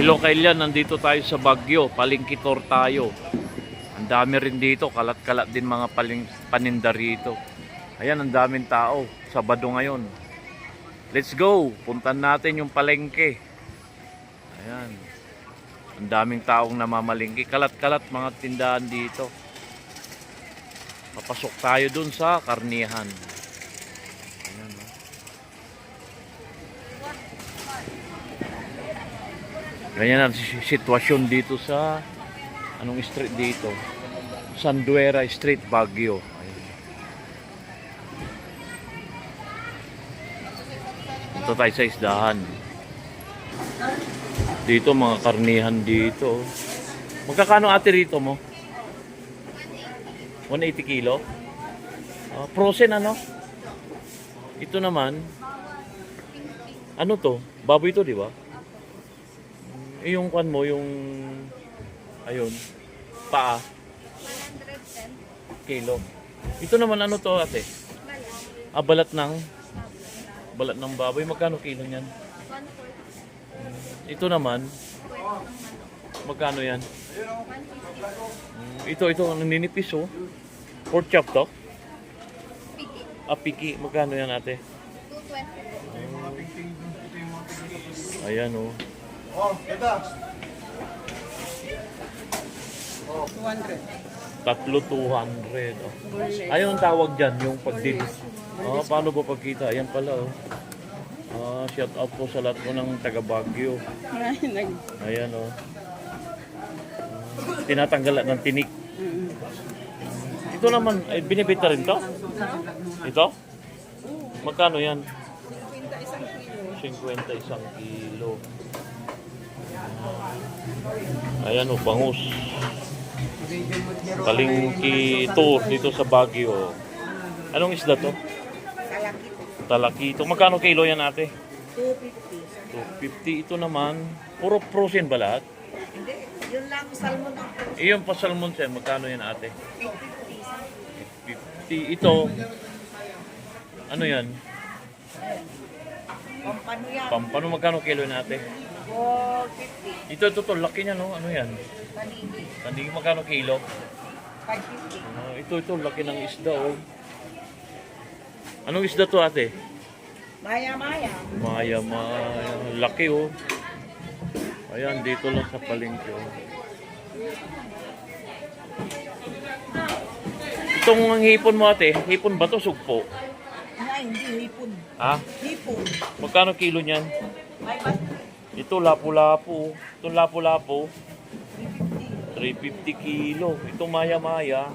Hello Kailian, nandito tayo sa Baguio, palengke tour tayo. Ang dami rin dito, kalat-kalat din mga paninda rito. Ayan, ang daming tao, Sabado ngayon. Let's go, puntan natin yung palengke. Ayan, ang daming taong namamalengke, kalat-kalat mga tindahan dito. Papasok tayo dun sa karnihan. Ayan, oh. Ganyan ang sitwasyon dito sa anong street dito, Sanduera Street, Baguio. Ayan. Punta tayo sa isdahan. Dito mga karnihan dito. Magkakano ate rito mo? 180 kilo? Frozen ano? Ito naman, ano to? Baboy to, di ba? Yung kwan mo, yung ayun, paa 110 kilo. Ito naman ano to ate? Balat ng baboy. Magkano kilo niyan? 140. Ito naman, magkano yan? Ito ang ninipis oh. Pork chop to? Piki. Piki. Magkano yan ate? 220. Ayan oh. Ito. 200. Tatlo 200. Oh. Ayun ang tawag dyan, yung pagdilis. Paano ba pagkita? Ayan pala oh. Shout out po sa lahat po ng taga Baguio. Ayan oh. Tinatanggalan ng tinik. Ito naman, ay binibenta rin to? Ito? Magkano yan? 51 kilo. Ayan o, bangus. Palengke tour dito sa Baguio. Anong isda to? Talakito. Talakito. Magkano kilo yan ate? 250. 250. Ito naman, puro frozen ba lahat? Hindi, yun lang salmon ang Iyon pa salmon sir, magkano yan ate? 50. Ito, ano yan? Pampano yan. Pampano, magkano kilo yan ate? 450. Ito, laki niya no? Ano yan? Panigi. Panigi, magkano kilo? 550. Ito, laki ng isda oh. Anong isda to ate? Maya-maya. Maya. Laki oh. Ayan, dito lang sa palengke oh. Itong ang hipon mo ate, hipon ba to sugpo? Hindi, hipon. Hipon. Magkano kilo niyan? May bas. Ito lapu-lapu. Ito lapu-lapu. 350 kilo. Ito maya-maya.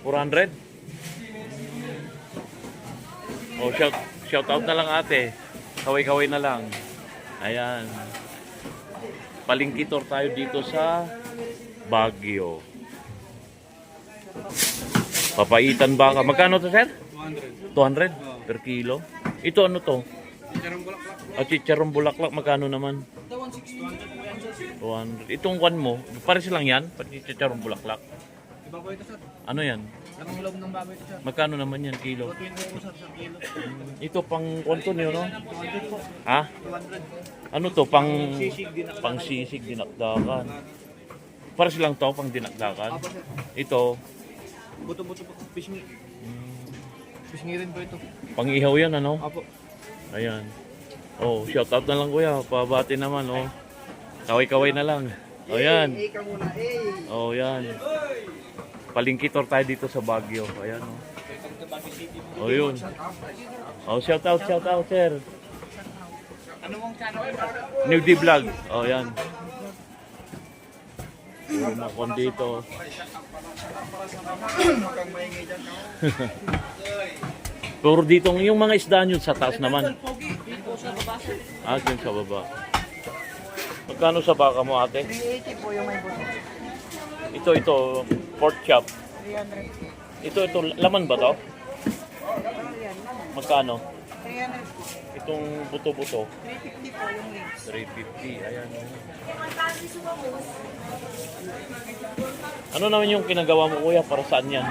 400? Oh, shout out na lang ate. Kaway-kaway na lang. Ayan. Palengke tour tayo dito sa Baguio. Papaitan ba ka? Magkano to sir? 200 per kilo. Ito ano to? Chicharong bulaklak. Magkano naman? 200. Itong kwan mo, pares lang yan? Pati chicharong bulaklak. Iba po ito sir. Ano yan? Anong loob ng baboy ito sir? Magkano naman yan kilo? 20 po sir sa kilo. Ito pang kwanto niyo no? 200 po. Ha? 200. Ano to? Pang Sisig sisig dinakdakan. Pares lang to pang dinakdakan. Apo sir. Ito, Buto-buto po. Fishing. Fishing rin po ito. pang ihaw yan ano? Apo. Ayan. Oh, shout out na lang kuya. Pabati naman oh. Kaway-kaway na lang. Oh, yan. Ika muna, Oh, yan. Palengke tour tayo dito sa Baguio. Ayan oh. Oh, yun. Oh, shout out sir. Ano mong channel? New D Vlog. Oh, yan. Yung makon dito. Pero dito, yung mga isda nyo sa taas naman. Dyan sa baba. Magkano sa baka mo ate? 380 po yung may buto. Ito, pork chop. 300. Ito, laman ba to? Yan. Magkano? 300 po. Itong buto-buto. 350 po yung legs. 350, ayan. Ano naman yung kinagawa mo kuya? Para saan yan?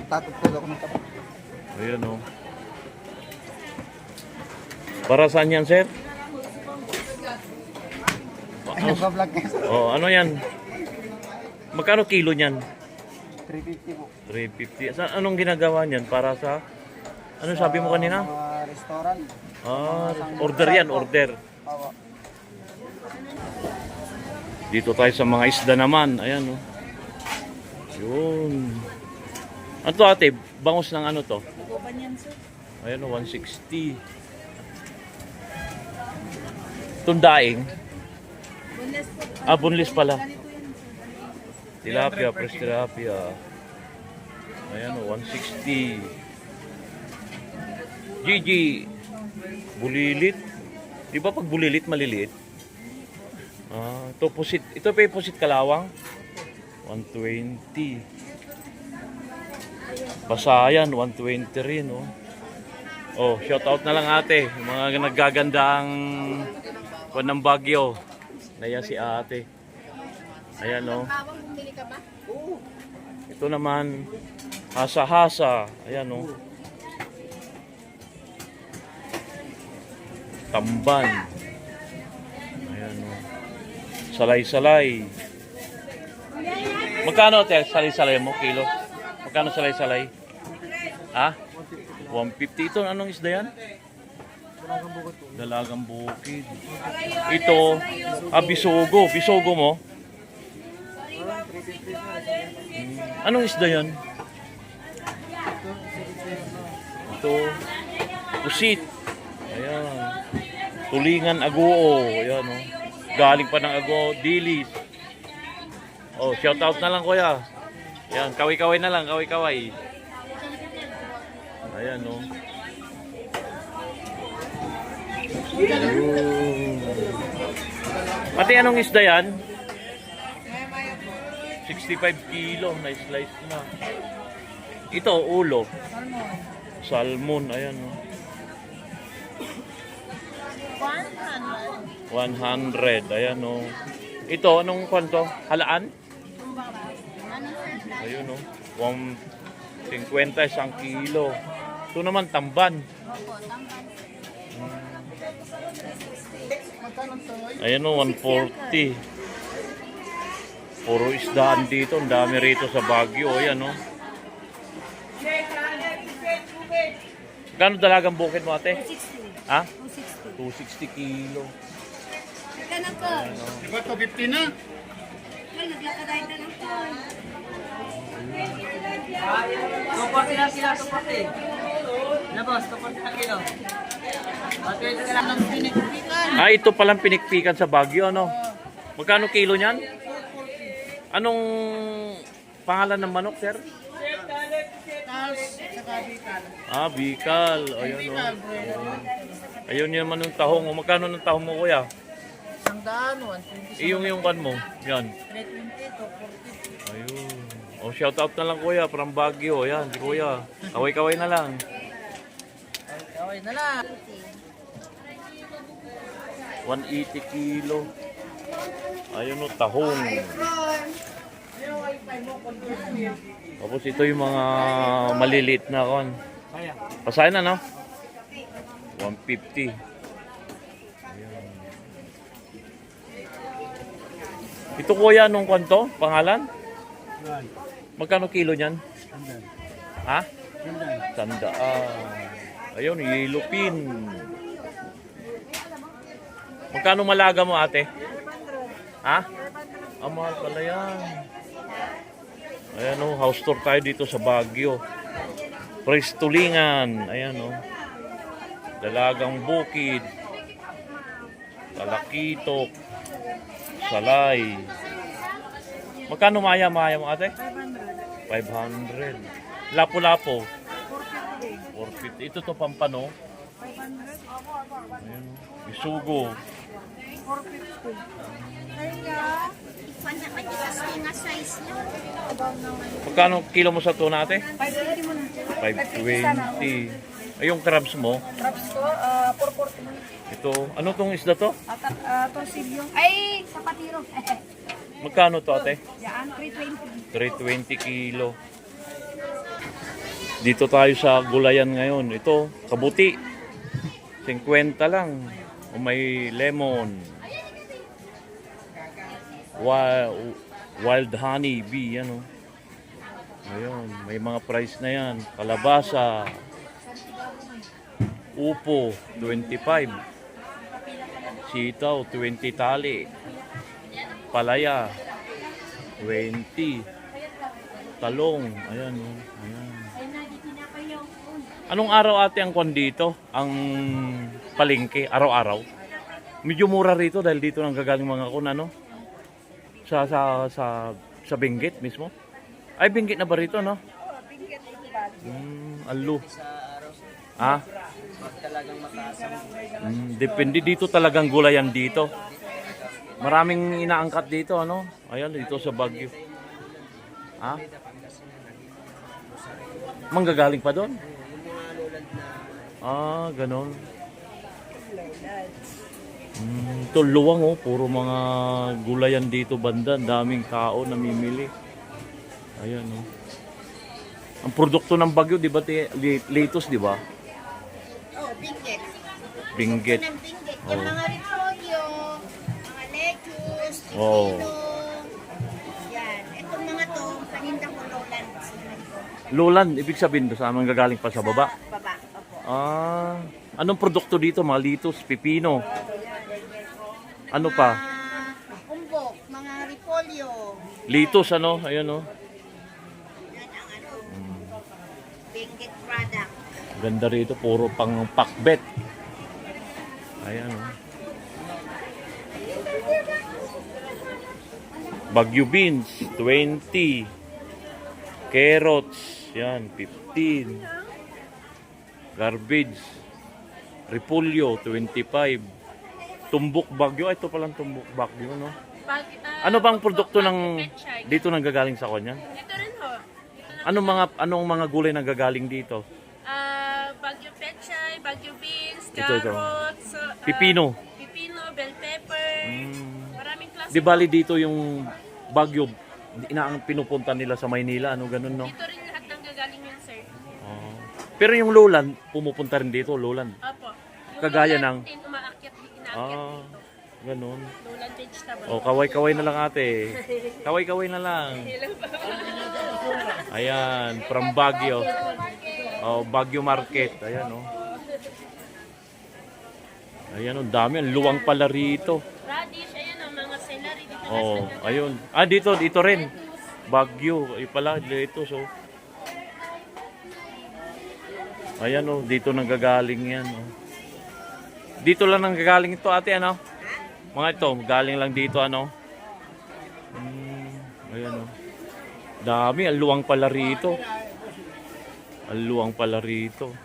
Tatutog ako ng tapo. Ayan o. Para saan yan sir? Nagbablog ka. Oh, ano yan? Magkano kilo niyan? 350 po. 350. Anong ginagawa niyan? Para sa... Ano sabi mo kanina? Mga restaurant. Ah, order yan, order. Opo. Dito tayo sa mga isda naman. Ayan, oh. Yun. Ano to, ate? Bangus ng ano to? Nagoban yan, sir. Ayan, oh, 160. Tundaing. Boneless po. Boneless pala. Ganito yan, sir. Tilapia, fresh tilapia. Ayan, oh, 160. Gigi. Bulilit. Di ba pag bulilit, maliliit? Ito pusit. Ito pa yung pusit kalawang. 120. Basayan, 120 rin, oh. Oh, shout out na lang ate. Yung mga naggagandang kuwan ng Baguio. Naya si ate. Ayan, oh. Ito naman, hasa-hasa. Ayan, oh. Tamban. Ayan, oh. Salay-salay. Magkano, te? Salay-salay mo, kilo? Magkano salay-salay? Ha? 150. Ito, anong isda yan? Dalagang bukid. Ito, bisogo. Bisogo mo? Anong isda yan? Ito, pusit. Ayan. Tulingan aguo. Ayan, oh. Galing pa ng aguo. Dilis. Oh, shout out na lang, kuya. Ayan, kaway-kaway na lang. Kaway-kaway. Ayan, oh. Pati anong isda yan? 65 kilo na slice na. Ito, ulo. Salmon, ayan, oh. 100, ayan, oh. Ito, anong kwanto? Halaan? Ayun, oh. 150 isang kilo. Ito naman, tamban. Ayan, oh, 140. Puro isdaan dito. Ang dami rito sa Baguio. Ayan, oh. Gano'ng dalagang bukid mo, ate? 260. Ha? 260. 260 kilo. Ika na ko. Diba 250 na? Naglakaday na lang ko. Tuporte lang sila, tuporte. Labos, tuporte lang kilo. Pati ito lang ng pinikpikan. Ito palang pinikpikan sa Baguio, ano? Magkano kilo niyan? Anong pangalan ng manok, sir? Tapos, saka bikal. Bicol. Ayun, oh. Ayun yun naman ng tahong. Magkano ng tahong mo, kuya? 100, 120. Yung kan mo. Yan. 320, 240. Ayun. Oh, shout out na lang, kuya, from Baguio. Yan, si kuya. Kaway-kaway na lang. Okay na lang. 180 kilo. Ayun, oh, tahong. Tapos ito yung mga maliliit na kon. Pasahin na, no? 150. Ayan. Ito, kuya, nung kwanto? Pangalan? Magkano kilo niyan? Ha? Sandaan. Ayun, yellow pin. Magkano malaga mo, ate? Ha? Mahal pala yan. Ayan, oh, house tour tayo dito sa Baguio. Fresh tulingan. Ayan, oh. Dalagang bukid. Talakitok. Salay. Magkano maya mo, ate? 500. Lapo-lapo. 450. Ito to pampano. 500. Ayan, oh. Isugo. 450. Magkano kilo mo sa tuna, ate? 550 mo na. 520. Ay, yung crabs mo. Wraps ko, 440 mo na. Ito, ano tong isda to? Torsilyo. Ay, sapatiro. Magkano to, ate? Yan, 320. 320 kilo. Dito tayo sa gulayan ngayon. Ito, kabuti. 50 lang. O may lemon. Wild honey bee, yan oh. Ayun, may mga price na yan. Kalabasa. Upo, 25. Sitaw, 20 tali. Palaya, 20. Talong, ayan oh. Ayan. Anong araw ate ang kwan dito? Ang palengke, araw-araw? Medyo mura rito dahil dito nang gagaling mga kun ano? Sa Benguet mismo? Ay, Benguet na ba rito, no? Oo, Benguet ito ba? Alo. Sa araw, sir. Ah? Pag talagang mataas ang Depende dito talagang gulayan dito. Maraming inaangkat dito, ano? Ayan, dito sa Baguio. Ah? Manggagaling pa doon? Ah, ganon. Ito luwang oh, puro mga gulayan dito banda, daming tao namimili. Ayan oh. Ang produkto ng Baguio, di ba, lettuce, di ba? Oh, Benguet. Benguet. Ng Benguet. Oh. Yung mga repolyo, mga lettuce, Oh. pipino. Yan. Itong mga to, paninda ko lowland. Lowland, ibig sabihin doon, saan manggagaling pa sa baba? Sa baba. Opo. Ah, anong produkto dito? Mga lettuce, pipino. Ano pa? Umbok, mga repolyo. Lettuce, ano? Ayan oh. Yan ang ano. Benguet product. Ganda rito, puro pang pakbet. Ayan oh. Baguio beans, 20. Carrots, yan, 15. Garbage. Repolyo, 25. Tumbok Baguio, ito palang tumbok Baguio, no? Ano bang produkto ng dito nang gagaling sa kanya? Dito rin ho. Anong mga gulay nang gagaling dito? Baguio pechay, Baguio beans, Ito. carrots, Pipino. pipino, bell pepper, maraming klase. Di bali dito yung Baguio, ang pinupunta nila sa Maynila, ano ganun, no? Dito rin lahat ng gagaling yun, sir. Oh. Pero yung lowland, pumupunta rin dito, lowland. Opo. Yung Kagaya lowland ng- din, umaakyat, inaakyat Ah, dito. ganun. Lowland vegetable. Oh, kaway-kaway na lang ate. Kaway-kaway na lang. Ayan, from Baguio. Oh, Baguio Market. Ayan, oh. Ayan, oh, dami. Ang luwang pala rito. Radish, ayan o, mga celery dito. Oh, ayun. Ah, dito rin. Baguio. Ay pala, dito. So. Ayan, oh, dito nanggagaling yan. Oh. Dito lang nanggagaling ito, ate, ano? Mga ito, galing lang dito, ano? Ayan, oh. Dami, ang luwang pala rito. Ang luwang pala rito.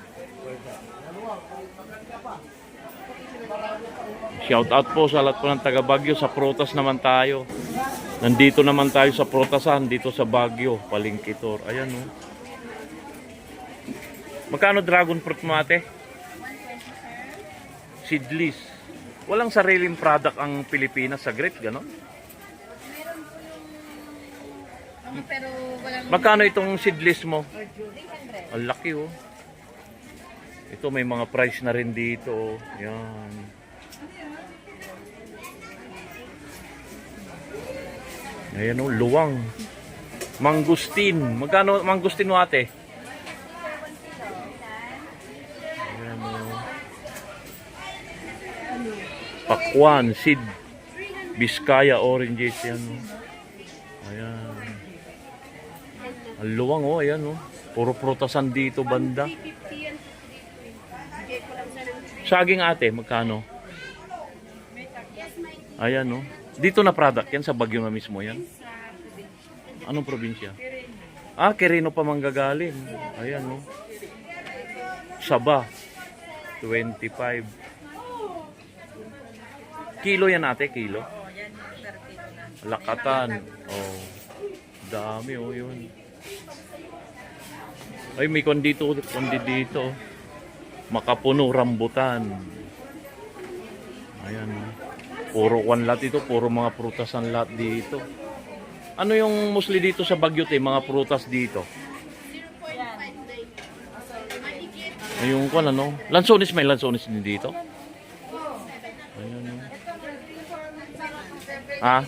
Shout out po sa lahat po ng taga Baguio. Sa prutas naman tayo. Nandito naman tayo sa prutasan dito sa Baguio, Palengkitor. Ayan oh. Magkano dragon fruit mo ate? Seedless. Walang sariling product ang Pilipinas sa grape, gano'n? Pero walang Magkano itong seedless mo? 300. Ang laki oh. Ito may mga price na rin dito. Oh. Yan. Ayan oh, luwang. Mangustin. Magkano mangustin mo ate? Ayan oh. Pakwan, seed. Biskaya oranges yan oh. Ayan. Ang luwang oh, ayan oh. Puro prutasan dito banda. 350 yan. Bigay ko lang sa ng Saging ate, magkano? Ayan oh. Dito na product yan, sa Baguio na mismo yan. Anong probinsya? Ah, Quirino pa manggagaling. Ayan oh. Saba, 25. Kilo yan ate, kilo? Lakatan. Oh. Dami oh yun. Ay, may kundi dito. Makapuno, rambutan. Ayan. Puro one lot ito. Puro mga prutasan lot dito. Ano yung mostly dito sa Baguio, te? Mga prutas dito. Yung kwan, ano? Lansones, may lansones din dito. Ayan. Ah?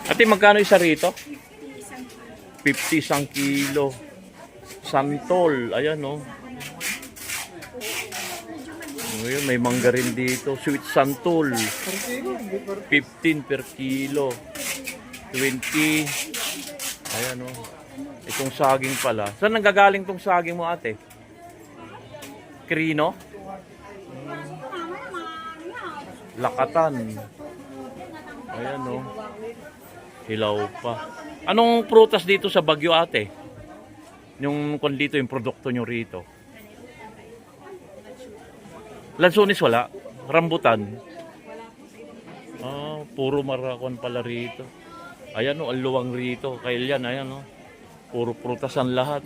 Ate, magkano isa rito? 50 isang kilo. Santol, ayan oh. Ngayon, may mangga rin dito. Sweet santol. 15 per kilo. 20. Ayan oh. Itong saging pala. Saan nanggagaling tong saging mo, ate? Krino? Lakatan. Ayan oh. Hilaw pa. Anong prutas dito sa Baguio, ate? Yung kung dito, yung produkto nyo rito. Lansones wala? Rambutan? Ah, puro marakon pala rito. Ayan o, ang luwang rito. Kailan, ayan o. Puro prutasan lahat.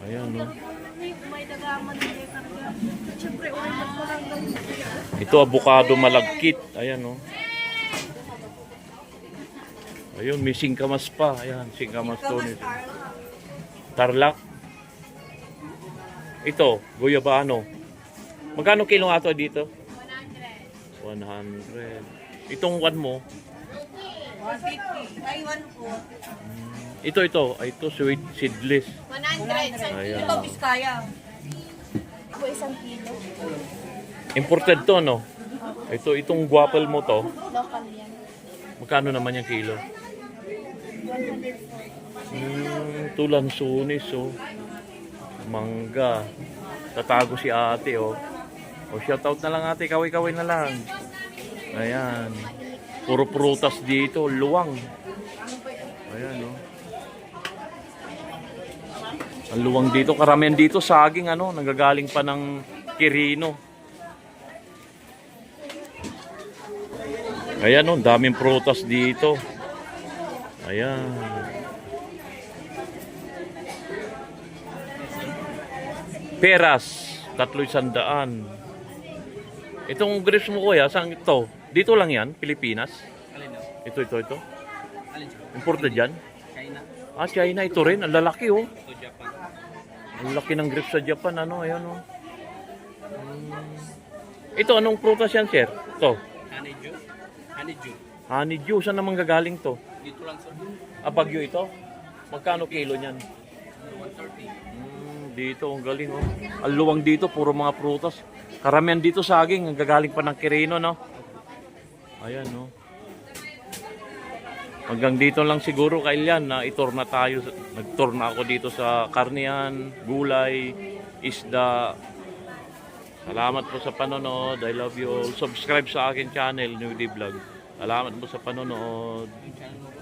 Ayan o. May dagaman din karga. Siyempre, oray magparang Ito, avocado malagkit. Ayan o. Ayun, may singkamas pa. Ayan, singkamas to. Tarlac. Ito, guyabano. Magkano kilo nga to dito? 100. Itong one mo? 150. Ay, 1 po. Ito. Ay, ito, sweet seedless. 100. Ayan. Ito, Biskaya. po isang kilo. Imported to, no? Itong guapel mo to. Local yan. Magkano naman yung kilo? 100 Tulan sunis, oh. Mangga. Tatago si ate, oh. O, shoutout na lang ate. Kaway-kaway na lang. Ayan. Puro prutas dito. Luwang. Ayan, oh. Ang luwang dito. Karamihan dito saging, ano. Nanggagaling pa ng Quirino. Ayan, oh. Daming prutas dito. Ayan. Peras, 300. Itong grapes mo, kuya, saan ito? Dito lang yan, Pilipinas? Alin daw? Ito. Alin siya? Imported yan? China. Ah, China, ito rin. Ang lalaki, oh. Ito Japan. Ang laki ng grapes sa Japan, ano, ayan, oh. Ito, anong prutas yan, sir? Ito. Honeydew. Honeydew. Honeydew, saan naman gagaling to? Dito lang sa Ah, Baguio ito? Magkano kilo niyan? 130. Dito, ang galing, oh. Ang luwang dito, puro mga prutas. Karamihan dito saging, ang gagaling pa ng Quirino, no? Ayan, no? Hanggang dito lang siguro, kailan na itor na tayo. Nag-tour na ako dito sa karnihan, gulay, isda. Salamat po sa panonood. I love you all. Subscribe sa akin channel, New Day Vlog. Salamat po sa panonood. Yung channel mo